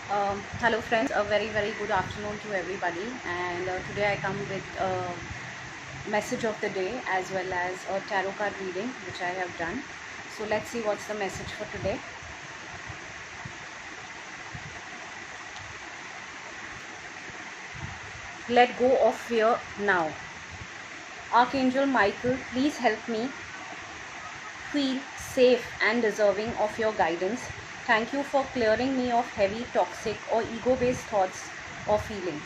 Hello friends, a very good afternoon to everybody, and today I come with a message of the day as well as a tarot card reading which I have done. So let's see what's the message for today. Let go of fear now. Archangel Michael, please help me feel safe and deserving of your guidance. Thank you for clearing me of heavy, toxic or ego-based thoughts or feeling.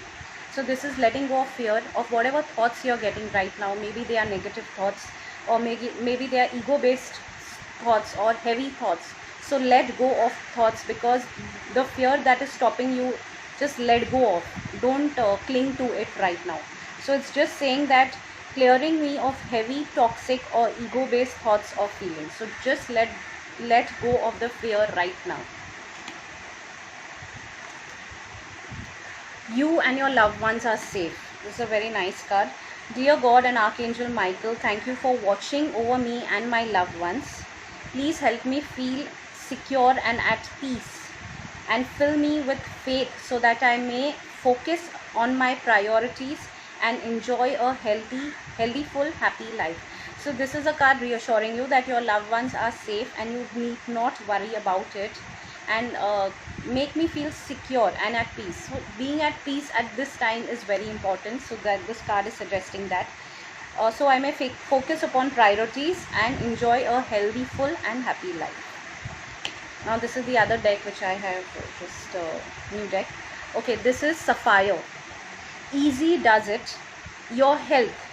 So this is letting go of fear of whatever thoughts you're getting right now. Maybe they are negative thoughts, or maybe they are ego-based thoughts or heavy thoughts. So let go of thoughts, because the fear that is stopping you, just let go of. Don't cling to it right now. So it's just saying that clearing me of heavy, toxic or ego-based thoughts or feelings. So just let go of the fear right now. You and your loved ones are safe. This is a very nice card. Dear God and Archangel Michael, thank you for watching over me and my loved ones. Please help me feel secure and at peace, and fill me with faith so that I may focus on my priorities and enjoy a healthy, full, happy life. So this is a card reassuring you that your loved ones are safe and you need not worry about it, and make me feel secure and at peace. So being at peace at this time is very important, so that this card is suggesting that. So I may focus upon priorities and enjoy a healthy, full and happy life. Now this is the other deck which I have, just new deck. Okay, this is Sapphire. Easy does it. Your health,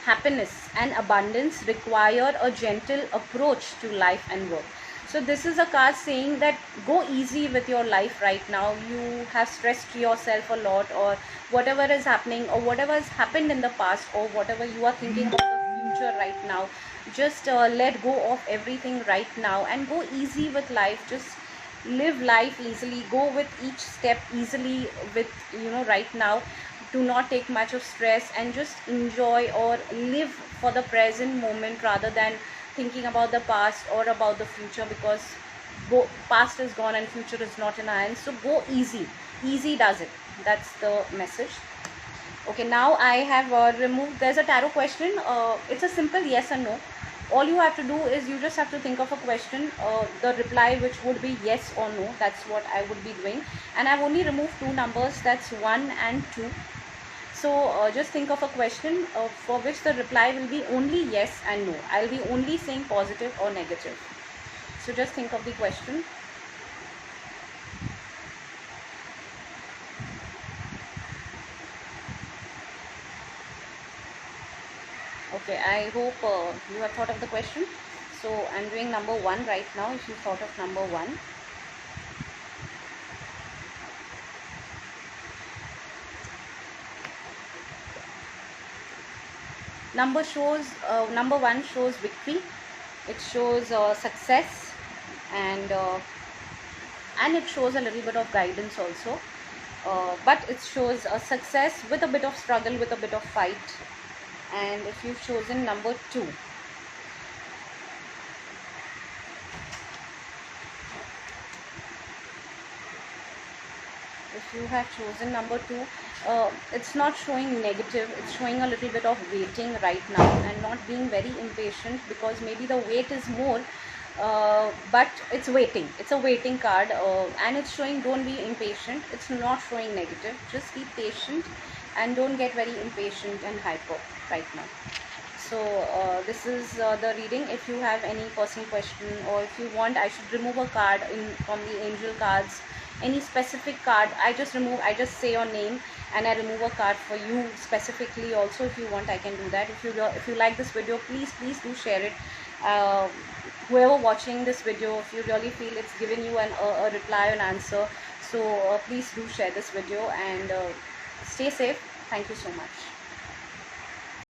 happiness and abundance require a gentle approach to life and work. So this is a card saying that go easy with your life right now. You have stressed yourself a lot, or whatever is happening, or whatever has happened in the past, or whatever you are thinking about the future right now. Just let go of everything right now and go easy with life. Just live life easily, go with each step easily with, right now. Do not take much of stress and just enjoy or live for the present moment rather than thinking about the past or about the future, because past is gone and future is not in our hands. So go easy does it. That's the message. Okay, now I have removed, there's a tarot question. It's a simple yes or no. All you have to do is you just have to think of a question, the reply which would be yes or no. That's what I would be doing, and I've only removed two numbers, that's 1 and 2. So just think of a question for which the reply will be only yes and no. I'll be only saying positive or negative. So just think of the question. Okay, I hope you have thought of the question. So I'm doing number 1 right now. If you thought of number 1. Number 1 shows victory. It shows success, and it shows a little bit of guidance also. But it shows a success with a bit of struggle, with a bit of fight. And if you've chosen number 2, if you have chosen number 2, it's not showing negative, it's showing a little bit of waiting right now and not being very impatient, because maybe the wait is more, but it's waiting. It's a waiting card, and it's showing don't be impatient. It's not showing negative. Just be patient and don't get very impatient and hyper right now. So this is the reading. If you have any personal question, or if you want I should remove a card from the angel cards, any specific card, I just say your name and I remove a card for you specifically also. If you want, I can do that. If you like this video, please do share it. Whoever watching this video, if you really feel it's given you a reply, an answer, so please do share this video, and stay safe. Thank you so much.